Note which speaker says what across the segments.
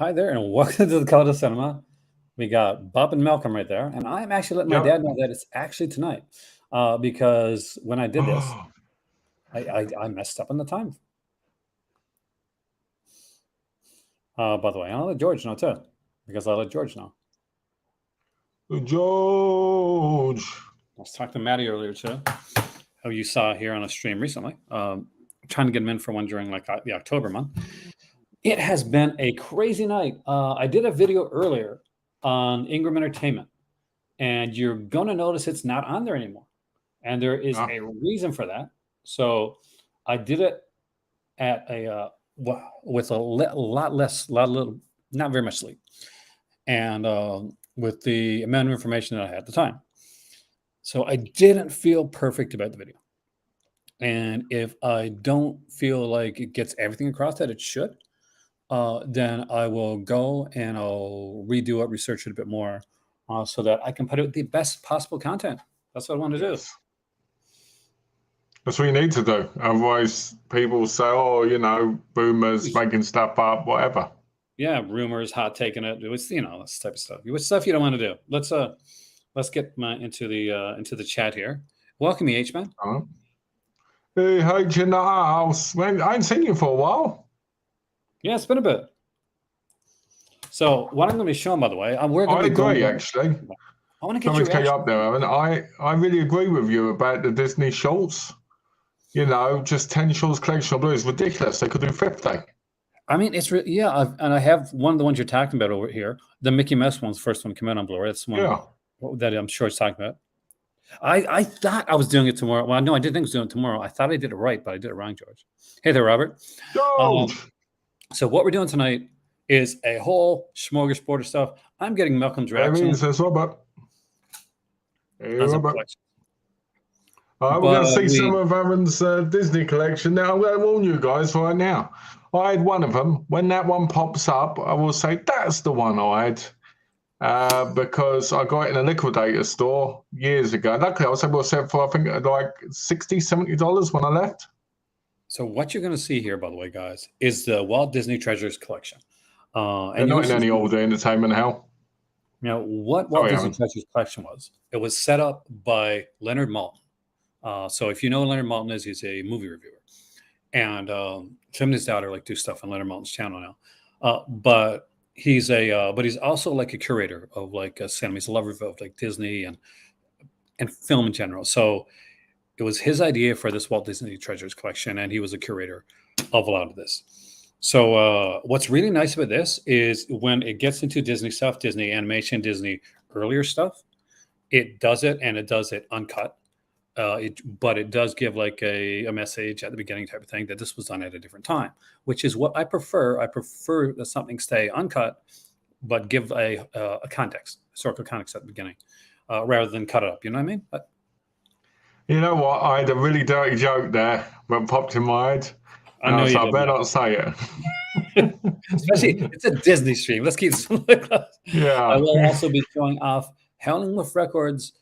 Speaker 1: Hi there, and welcome to the Color Cinema. We got Bob and Malcolm right there, and I'm actually letting my
Speaker 2: Yep.
Speaker 1: dad know that it's actually tonight because when I did this, I messed up on the time. By the way, I'll let George know too, because I let George know.
Speaker 2: George.
Speaker 1: I was talking to Maddie earlier too, who you saw here on a stream recently. Trying to get him in for one during like the October month. It has been a crazy night. I did a video earlier on Ingram Entertainment, and you're going to notice it's not on there anymore. And there is a reason for that. So I did it at with a lot less, not very much sleep, and with the amount of information that I had at the time. So I didn't feel perfect about the video. And if I don't feel like it gets everything across that it should, then I will go and I'll redo it, research it a bit more, so that I can put out the best possible content. That's what I want to do.
Speaker 2: That's what you need to do. Otherwise, people say, "Oh, you know, boomers making stuff up, whatever."
Speaker 1: Yeah, rumors, hot taking it. It's this type of stuff. It's stuff you don't want to do. Let's get into the chat here. Welcome, H-Man.
Speaker 2: Hey, how'd you know? I ain't seen you for a while.
Speaker 1: Yeah, it's been a bit. So what I'm going to be showing, by the way, we're going
Speaker 2: I
Speaker 1: to be
Speaker 2: agree, actually.
Speaker 1: I want to get
Speaker 2: your reaction. Up there, Evan. I really agree with you about the Disney shorts. You know, just 10 shorts collection of Blu is ridiculous. They could do 50.
Speaker 1: I mean, it's really, yeah. And I have one of the ones you're talking about over here. The Mickey Mouse one's first one came out on Blu-ray. That's the one that I'm sure it's talking about. I thought I was doing it tomorrow. Well, no, I didn't think I was doing it tomorrow. I thought I did it right, but I did it wrong, George. Hey there, Robert. So what we're doing tonight is a whole smorgasbord of stuff. I'm getting Malcolm's reaction.
Speaker 2: Says Robert. Hey, Robert. We're going to see some of Aaron's Disney collection. Now, I'm going to warn you guys right now. I had one of them. When that one pops up, I will say, that's the one I had. Because I got it in a liquidator store years ago. Luckily, I was able to sell it for, I think, like $60, $70 when I left.
Speaker 1: So what you're going to see here, by the way, guys, is the Walt Disney Treasures collection.
Speaker 2: And not in any older entertainment hell.
Speaker 1: Now, what Walt Disney Treasures collection was, it was set up by Leonard Mountain. So if you know who Leonard Mountain is, he's a movie reviewer. And him and his daughter do stuff on Leonard Mountain's channel now. But he's also like a curator of cinema. He's a lover of Disney and film in general. So it was his idea for this Walt Disney Treasures collection, and he was a curator of a lot of this. So what's really nice about this is when it gets into Disney stuff, Disney animation, Disney earlier stuff, it does it uncut. But it does give a message at the beginning type of thing that this was done at a different time, which is what I prefer. I prefer that something stay uncut, but give a context, historical context at the beginning, rather than cut it up. You know what I mean?
Speaker 2: You know what? I had a really dirty joke there that popped in my head. I better not say it.
Speaker 1: Especially, it's a Disney stream. Let's keep it close.
Speaker 2: Yeah.
Speaker 1: I will also be showing off Howlin with Records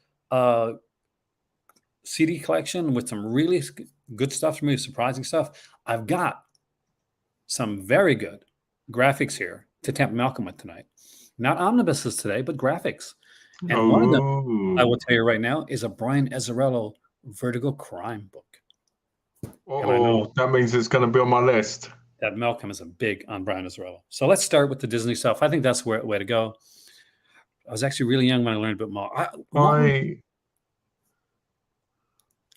Speaker 1: CD collection with some really good stuff, some really surprising stuff. I've got some very good graphics here to tempt Malcolm with tonight. Not omnibuses today, but graphics. And one of them, I will tell you right now, is a Brian Azzarello Vertigo crime book.
Speaker 2: That means it's going to be on my list.
Speaker 1: That Malcolm is a big on Brian Azzarello. So let's start with the Disney stuff. I think that's the way to go. I was actually really young when I learned a bit more.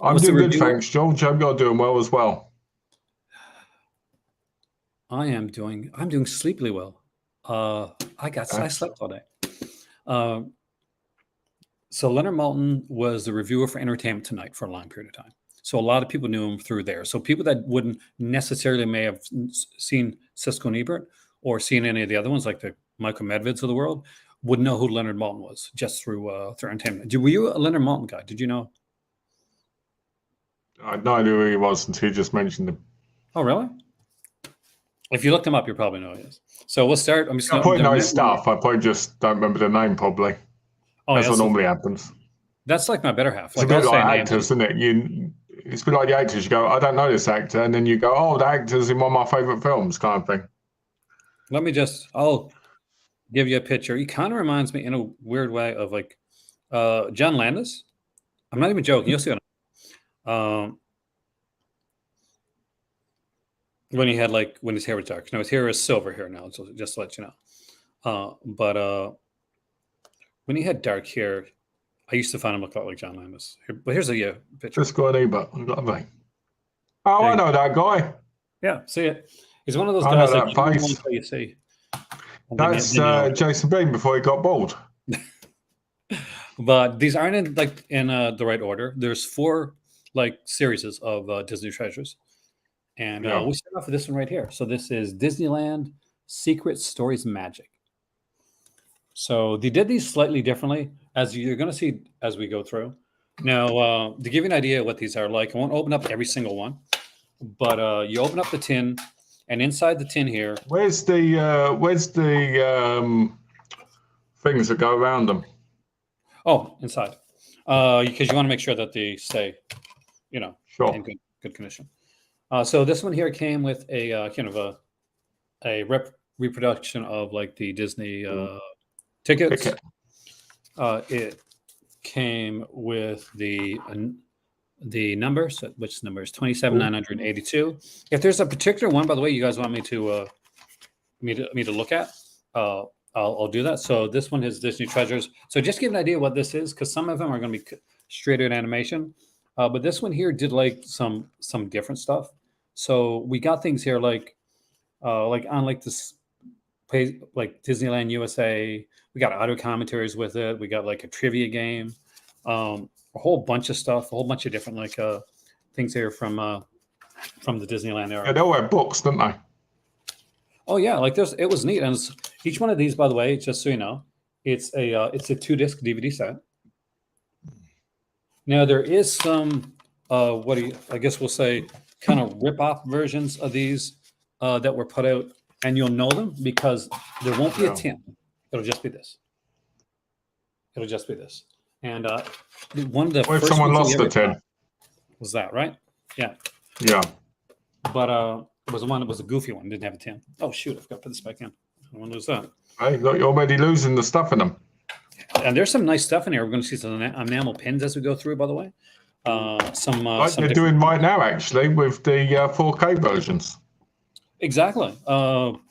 Speaker 2: I'm doing good, thanks, George. Hope you're doing well as well.
Speaker 1: I'm doing sleepily well. I slept all day. So Leonard Mountain was the reviewer for Entertainment Tonight for a long period of time. So a lot of people knew him through there. So people that wouldn't necessarily may have seen Siskel and Ebert or seen any of the other ones, like the Michael Medvedes of the world, would know who Leonard Mountain was just through Entertainment. Were you a Leonard Mountain guy? Did you know?
Speaker 2: I had no idea who he was until you just mentioned him.
Speaker 1: Oh, really? If you looked him up, you probably know who he is. So we'll start.
Speaker 2: I probably know his stuff. I probably just don't remember the name, probably. That's what normally happens.
Speaker 1: That's like my better half.
Speaker 2: It's a bit like actors, isn't it? It's a bit like the actors. You go, I don't know this actor. And then you go, oh, the actor's in one of my favourite films kind of thing.
Speaker 1: I'll give you a picture. He kind of reminds me in a weird way of like John Landis. I'm not even joking. You'll see it. When he had when his hair was dark. Now his hair is silver hair now, so just to let you know. But when he had dark hair, I used to find him look a lot like John Landis. But here's a picture.
Speaker 2: This guy there, oh, I know that guy.
Speaker 1: Yeah, see it. He's one of those guys that you see.
Speaker 2: That's Jason Bean before he got bald.
Speaker 1: But these aren't in the right order. There's 4 series of Disney treasures, and we start off with this one right here. So this is Disneyland Secret Stories Magic. So they did these slightly differently, as you're going to see as we go through. Now, to give you an idea of what things are like, I won't open up every single one, but you open up the tin, and inside the tin here,
Speaker 2: where's the things that go around them?
Speaker 1: Oh, inside, because you want to make sure that they stay,
Speaker 2: sure,
Speaker 1: in good condition. So this one here came with a kind of a reproduction of the Disney tickets. It came with the numbers, which number is 27,982. If there's a particular one, by the way, you guys want me to look at, I'll do that. So this one is Disney Treasures. So just give an idea what this is, because some of them are going to be straight out animation, but this one here did some different stuff. So we got things here on this page, Disneyland USA. We got audio commentaries with it. We got a trivia game, a whole bunch of stuff, a whole bunch of different things here from the Disneyland era.
Speaker 2: Yeah, they all have books, don't they?
Speaker 1: Oh yeah, it was neat. And each one of these, by the way, just so you know, it's a 2-disc DVD set. Now there is some I guess we'll say kind of rip-off versions of these that were put out, and you'll know them because there won't be a tin. It'll just be this. And one of the
Speaker 2: first someone lost the tin
Speaker 1: was that, right? Yeah.
Speaker 2: Yeah.
Speaker 1: But it was a goofy one. Didn't have a tin. Oh shoot! I forgot to put this back in. I don't want to lose that.
Speaker 2: Hey, look, you're already losing the stuff in them.
Speaker 1: And there's some nice stuff in here. We're going to see some enamel pins as we go through. By the way,
Speaker 2: like they're doing right now, actually, with the 4K versions.
Speaker 1: Exactly.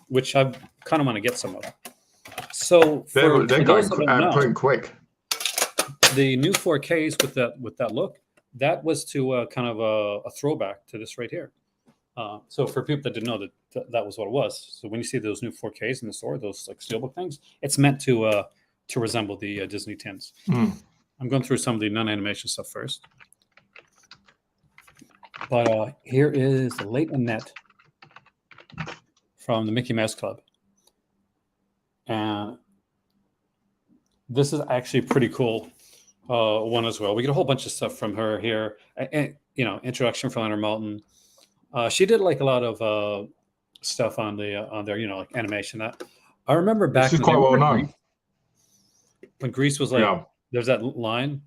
Speaker 1: Which I kind of want to get some of. So
Speaker 2: they're going out pretty quick.
Speaker 1: The new 4Ks with that look, that was to kind of a throwback to this right here. So for people that didn't know that was what it was. So when you see those new 4Ks in the store, those steelbook things, it's meant to resemble the Disney tins. I'm going through some of the non-animation stuff first. But here is the Late Annette from the Mickey Mouse Club. And this is actually pretty cool one as well. We get a whole bunch of stuff from her here. And, introduction from Leonard Mountain. She did a lot of stuff on their animation. That I remember back.
Speaker 2: This is quite well known.
Speaker 1: When Grease was there's that line.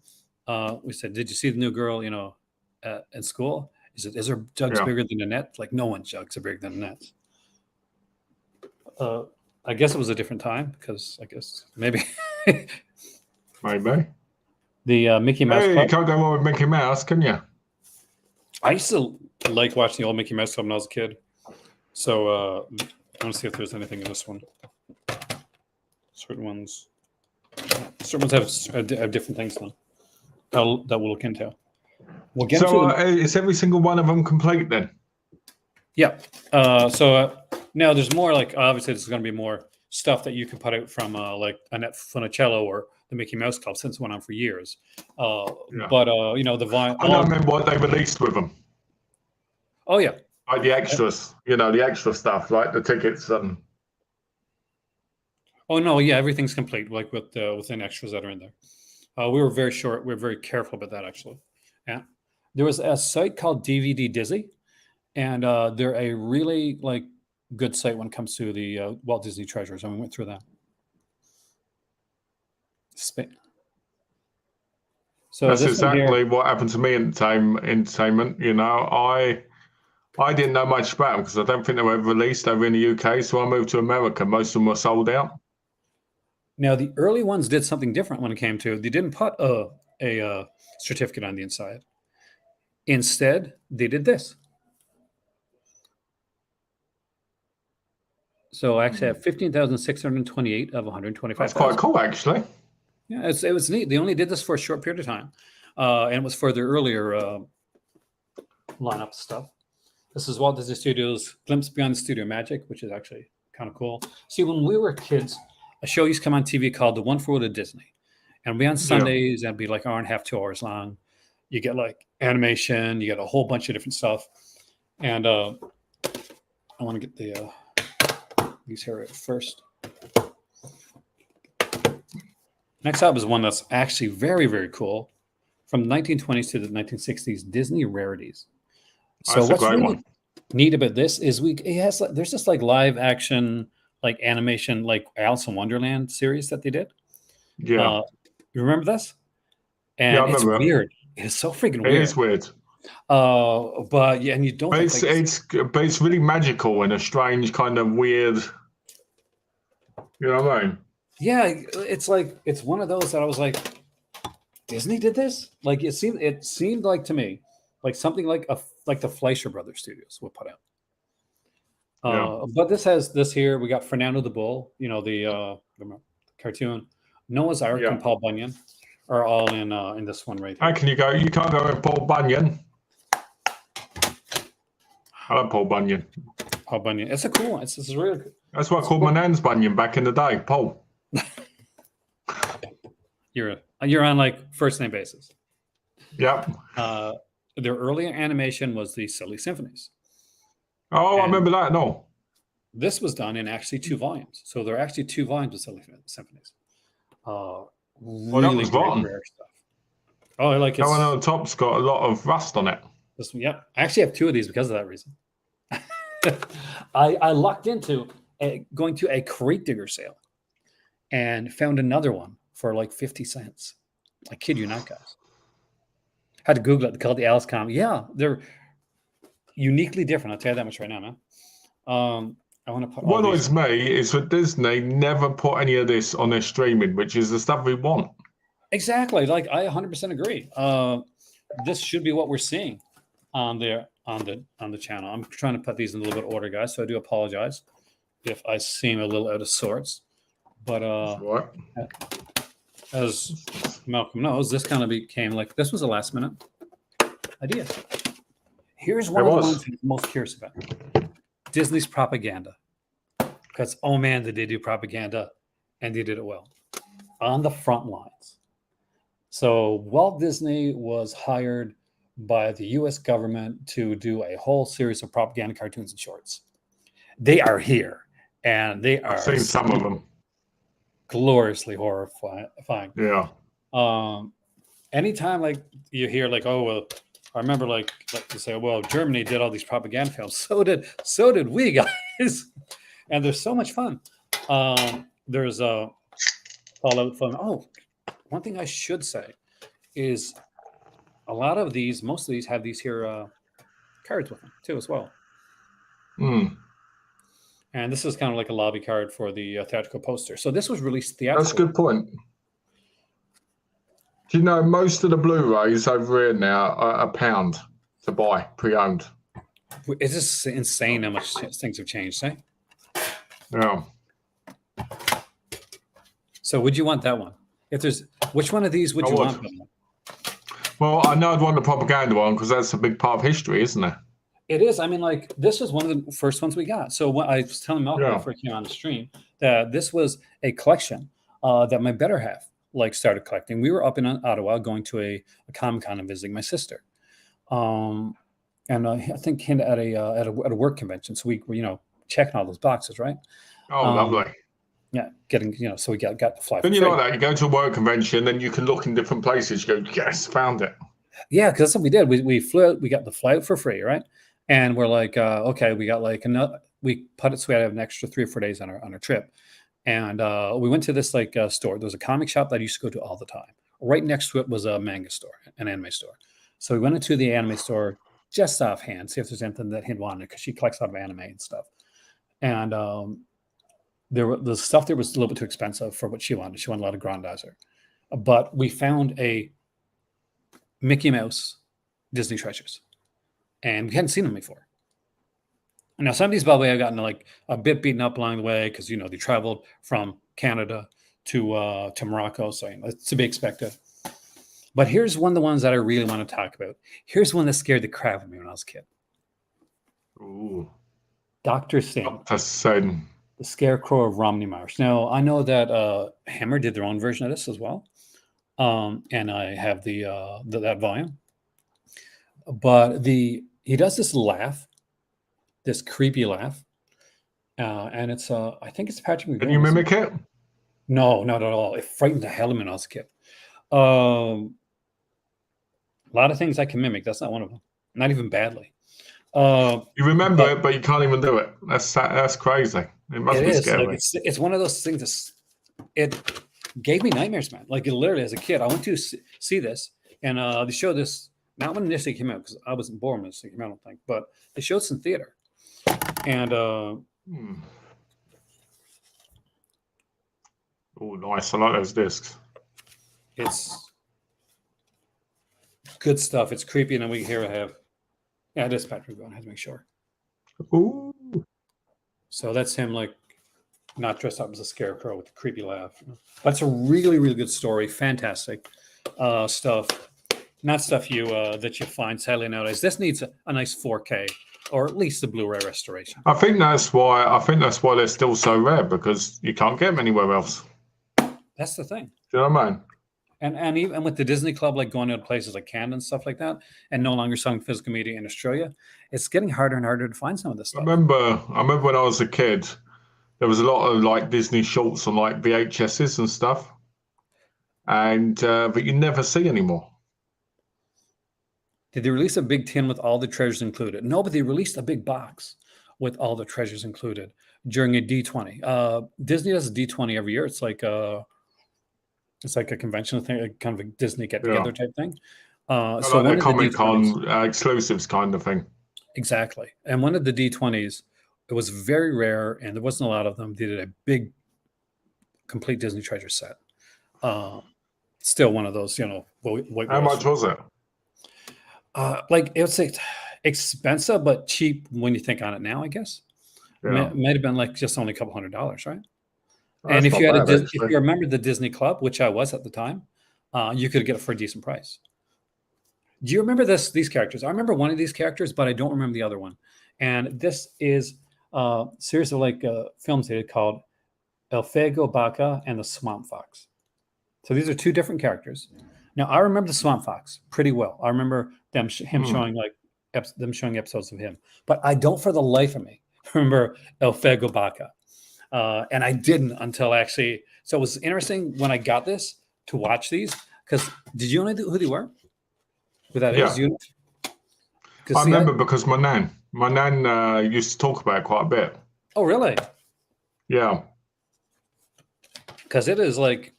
Speaker 1: We said, "Did you see the new girl? In school? Is her jugs bigger than the net? No one's jugs are bigger than the nets." I guess it was a different time because I guess maybe.
Speaker 2: Maybe.
Speaker 1: The Mickey Mouse Club.
Speaker 2: You can't go wrong with Mickey Mouse, can you?
Speaker 1: I used to like watching the old Mickey Mouse Club when I was a kid. So I want to see if there's anything in this one. Certain ones have different things now that we'll look into. We'll get
Speaker 2: is every single one of them complete then?
Speaker 1: Yeah. So now there's more obviously there's going to be more stuff that you can put out from Annette Funicello or the Mickey Mouse Club since it went on for years. But the vinyl.
Speaker 2: I don't remember what they released with them.
Speaker 1: Oh yeah.
Speaker 2: Like the extras, the extra stuff, like the tickets and.
Speaker 1: Oh no! Yeah, everything's complete, with the extras that are in there. We were very short. We were very careful about that, actually. Yeah, there was a site called DVD Dizzy, and they're a really good site when it comes to the Walt Disney Treasures. And we went through that. So
Speaker 2: that's exactly what happened to me in entertainment. I didn't know much about them because I don't think they were ever released over in the UK. So I moved to America. Most of them were sold out.
Speaker 1: Now, the early ones did something different when it came to, they didn't put a certificate on the inside. Instead, they did this. So I actually have 15,628 of 125.
Speaker 2: That's quite cool, actually.
Speaker 1: Yeah, it was neat. They only did this for a short period of time. And it was for their earlier lineup stuff. This is Walt Disney Studios' Glimpse Beyond the Studio Magic, which is actually kind of cool. See, when we were kids, a show used to come on TV called The Wonderful World of Disney. And it'd be on Sundays, and it'd be like hour and a half, 2 hours long. You get like animation, you get a whole bunch of different stuff. And I want to get these here first. Next up is one that's actually very, very cool. From the 1920s to the 1960s, Disney Rarities. So
Speaker 2: that's
Speaker 1: what's
Speaker 2: a great
Speaker 1: really
Speaker 2: one.
Speaker 1: neat about this is there's this like live action, like animation, like Alice in Wonderland series that they did.
Speaker 2: Yeah.
Speaker 1: You remember this? And
Speaker 2: I
Speaker 1: it's
Speaker 2: remember.
Speaker 1: weird. It's so freaking weird.
Speaker 2: It is weird.
Speaker 1: But yeah, and you don't.
Speaker 2: But it's really magical in a strange kind of weird. You know what I mean?
Speaker 1: Yeah, it's like it's one of those that I was like, Disney did this. Like it seemed like to me like something like the Fleischer Brothers Studios would put out. But this has this here. We got Fernando the Bull. You know the cartoon. Noah's Ark and Paul Bunyan are all in this one right here.
Speaker 2: How can you go? You can't go with Paul Bunyan. I love Paul Bunyan.
Speaker 1: Paul Bunyan. It's a cool one. It's really.
Speaker 2: That's what I called my nan's Bunyan back in the day. Paul.
Speaker 1: You're on like first name basis.
Speaker 2: Yep.
Speaker 1: Their earlier animation was the Silly Symphonies.
Speaker 2: Oh, I remember that. No.
Speaker 1: This was done in actually 2 volumes. So there are actually 2 volumes of Silly Symphonies. Really great rare stuff. Oh, I like it.
Speaker 2: That one on the top's got a lot of rust on it.
Speaker 1: This one, I actually have 2 of these because of that reason. I lucked into going to a crate digger sale and found another one for like 50 cents. I kid you not, guys. Had to Google it. They called the Alice comic. Yeah, they're uniquely different. I'll tell you that much right now, man. I want to put.
Speaker 2: What annoys me is that Disney never put any of this on their streaming, which is the stuff we want.
Speaker 1: Exactly. Like I 100% agree. This should be what we're seeing on the channel. I'm trying to put these in a little bit of order, guys. So I do apologize if I seem a little out of sorts. But as Malcolm knows, this kind of became like this was a last minute idea. Here's one of the ones I'm most curious about. Disney's propaganda. Because, oh man, did they do propaganda, and they did it well. On the front lines. So Walt Disney was hired by the U.S. government to do a whole series of propaganda cartoons and shorts. They are here, and they are.
Speaker 2: I've seen some of them.
Speaker 1: Gloriously horrifying.
Speaker 2: Yeah.
Speaker 1: Anytime like you hear like, oh well, I remember like to say, well, Germany did all these propaganda films. So did we, guys. And they're so much fun. There's a Fallout fun. Oh, one thing I should say is a lot of these, most of these have these here cards with them too as well. And this is kind of like a lobby card for the theatrical poster. So this was released theatrically.
Speaker 2: That's a good point. Do you know most of the Blu-rays over here now are £1 to buy pre-owned?
Speaker 1: It's just insane how much things have changed, eh?
Speaker 2: Yeah.
Speaker 1: So would you want that one? If there's which one of these would you want?
Speaker 2: Well, I know I'd want the propaganda one because that's a big part of history, isn't it?
Speaker 1: It is. I mean, like this was one of the first ones we got. So what I was telling Malcolm before he came on the stream that this was a collection that my better half like started collecting. We were up in Ottawa going to a Comic-Con and visiting my sister, and I think him at a work convention. So we were checking all those boxes, right?
Speaker 2: Oh, lovely.
Speaker 1: Yeah, getting so we got the fly.
Speaker 2: Then you like that you go to a work convention, then you can look in different places. You go, yes, found it. Yeah,
Speaker 1: because that's what we did. We flew. We got the flight for free, right? And we're like, okay, we got like another. We put it so we had an extra 3 or 4 days on our trip, and we went to this like store. There was a comic shop that I used to go to all the time. Right next to it was a manga store, an anime store. So we went into the anime store just offhand, see if there's anything that he'd wanted, because she collects a lot of anime and stuff. And the stuff there was a little bit too expensive for what she wanted. She wanted a lot of Grandizer. But we found a Mickey Mouse Disney treasures, and we hadn't seen them before. Now, some of these, by the way, have gotten like a bit beaten up along the way because, you know, they traveled from Canada to Morocco. So, you know, it's to be expected. But here's one of the ones that I really want to talk about. Here's one that scared the crap out of me when I was a kid.
Speaker 2: Ooh.
Speaker 1: Dr. Sin.
Speaker 2: Dr. Sin.
Speaker 1: The Scarecrow of Romney Marsh. Now, I know that Hammer did their own version of this as well. And I have that volume. But he does this laugh, this creepy laugh. And it's, I think it's Patrick McGowan.
Speaker 2: Can you mimic it?
Speaker 1: No, not at all. It frightened the hell out of me when I was a kid. A lot of things I can mimic. That's not one of them. Not even badly.
Speaker 2: You remember it, but you can't even do it. That's crazy. It must be scary.
Speaker 1: Like, it's one of those things it gave me nightmares, man. Like, it literally, as a kid, I went to see this, and they showed this, not when it initially came out, because I wasn't born when it came out, I don't think, but they showed some theater. And
Speaker 2: oh, nice. I like those discs.
Speaker 1: It's good stuff. It's creepy, and then here I have, yeah, it is Patrick McGowan. I have to make sure.
Speaker 2: Ooh. So
Speaker 1: that's him, like, not dressed up as a scarecrow with a creepy laugh. That's a really, really good story. Fantastic stuff. Not stuff that you find sadly nowadays. This needs a nice 4K or at least a Blu-ray restoration.
Speaker 2: I think that's why they're still so rare, because you can't get them anywhere else.
Speaker 1: That's the thing.
Speaker 2: Do you know what I mean?
Speaker 1: And even with the Disney Club, like going to places like Canada and stuff like that, and no longer selling physical media in Australia, it's getting harder and harder to find some of this stuff.
Speaker 2: I remember when I was a kid, there was a lot of like Disney shorts on like VHSs and stuff, and but you never see anymore.
Speaker 1: Did they release a big tin with all the treasures included? No, but they released a big box with all the treasures included during a D20. Disney does a D20 every year. It's like a convention thing, kind of a Disney get-together type thing.
Speaker 2: So like a Comic-Con exclusives kind of thing.
Speaker 1: Exactly. And one of the D20s, it was very rare, and there wasn't a lot of them. They did a big, complete Disney treasure set. Still one of those, you know.
Speaker 2: How much was it?
Speaker 1: Like, it was expensive, but cheap when you think on it now, I guess. Yeah. It might have been like just only a couple $100, right? And if you remember the Disney Club, which I was at the time, you could get it for a decent price. Do you remember these characters? I remember one of these characters, but I don't remember the other one. And this is a series of like films they called El Fuego Baca and the Swamp Fox. So these are two different characters. Now, I remember the Swamp Fox pretty well. I remember him showing them showing episodes of him, but I don't, for the life of me, remember El Fuego Baca. And I didn't until actually. So it was interesting when I got this to watch these, because did you know who they were? Who that is?
Speaker 2: I remember because my nan used to talk about it quite a bit.
Speaker 1: Oh, really?
Speaker 2: Yeah.
Speaker 1: Because it is like,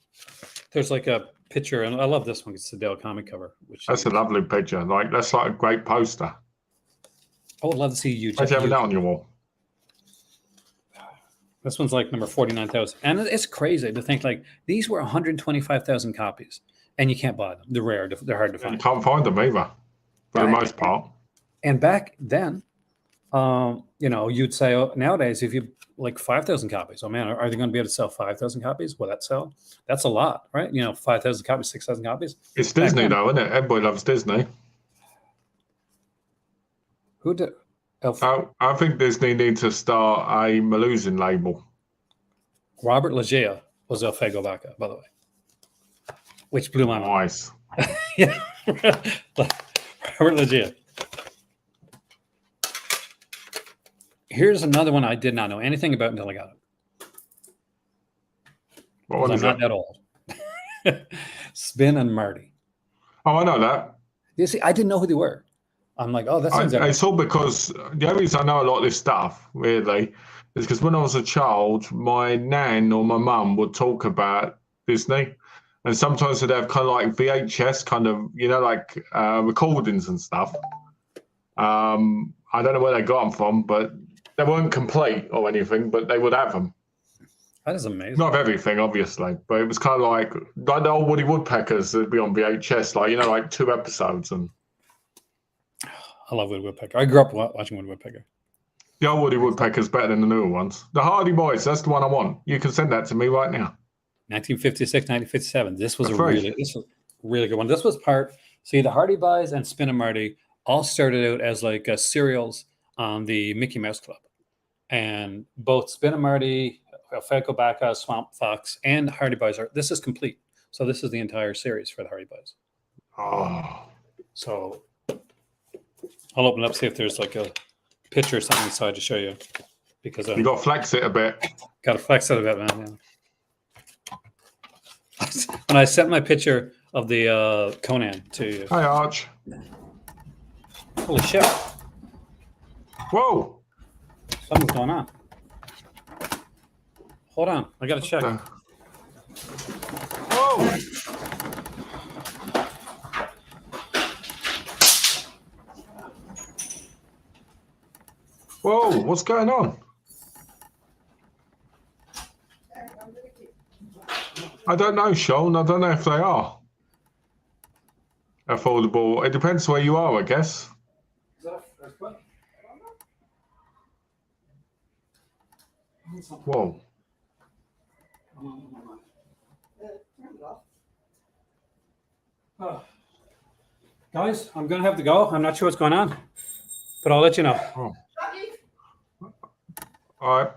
Speaker 1: there's like a picture, and I love this one. It's the Dale comic cover.
Speaker 2: That's a lovely picture. Like, that's like a great poster.
Speaker 1: I would love to see you.
Speaker 2: Why'd you have that on your wall?
Speaker 1: This one's like number 49,000. And it's crazy to think like these were 125,000 copies, and you can't buy them. They're rare. They're hard to find.
Speaker 2: You can't find them either, for the most part.
Speaker 1: And back then, you know, you'd say nowadays, if you like 5,000 copies, oh man, are they going to be able to sell 5,000 copies? Will that sell? That's a lot, right? You know, 5,000 copies, 6,000 copies.
Speaker 2: It's Disney though, isn't it? Everybody loves Disney.
Speaker 1: Who did?
Speaker 2: I think Disney needs to start a Malusian label.
Speaker 1: Robert Loggia was El Fuego Baca, by the way, which blew my mind.
Speaker 2: Nice.
Speaker 1: Yeah, Robert Loggia. Here's another one I did not know anything about until I got it.
Speaker 2: What
Speaker 1: I'm not that old. Spin and Marty.
Speaker 2: Oh, I know that.
Speaker 1: You see, I didn't know who they were. I'm like, oh, that sounds.
Speaker 2: It's all because the only reason I know a lot of this stuff, really, is because when I was a child, my nan or my mum would talk about Disney, and sometimes they'd have kind of like VHS kind of, you know, like recordings and stuff. I don't know where they got them from, but they weren't complete or anything, but they would have them.
Speaker 1: That is amazing.
Speaker 2: Not everything, obviously, but it was kind of like the old Woody Woodpeckers that'd be on VHS, like 2 episodes. And
Speaker 1: I love Woody Woodpecker. I grew up watching Woody Woodpecker.
Speaker 2: The old Woody Woodpecker's better than the newer ones. The Hardy Boys, that's the one I want. You can send that to me right now.
Speaker 1: 1956, 1957. This was a really good one. This was the Hardy Boys and Spin and Marty all started out as like serials on the Mickey Mouse Club. And both Spin and Marty, Falco Baca, Swamp Fox, and Hardy Boys this is complete. So this is the entire series for the Hardy Boys.
Speaker 2: Oh.
Speaker 1: So I'll open it up, see if there's like a picture or something inside to show you. Because
Speaker 2: you got to flex it a bit.
Speaker 1: Got to flex it a bit, man. Yeah. When I sent my picture of the Conan to you.
Speaker 2: Hi, Arch.
Speaker 1: Holy shit.
Speaker 2: Whoa.
Speaker 1: Something's going on. Hold on. I got to check.
Speaker 2: Whoa. Whoa, what's going on? I don't know, Sean. I don't know if they are affordable. It depends where you are, I guess. Whoa.
Speaker 1: Guys, I'm going to have to go. I'm not sure what's going on, but I'll let you know.
Speaker 2: Oh. All right.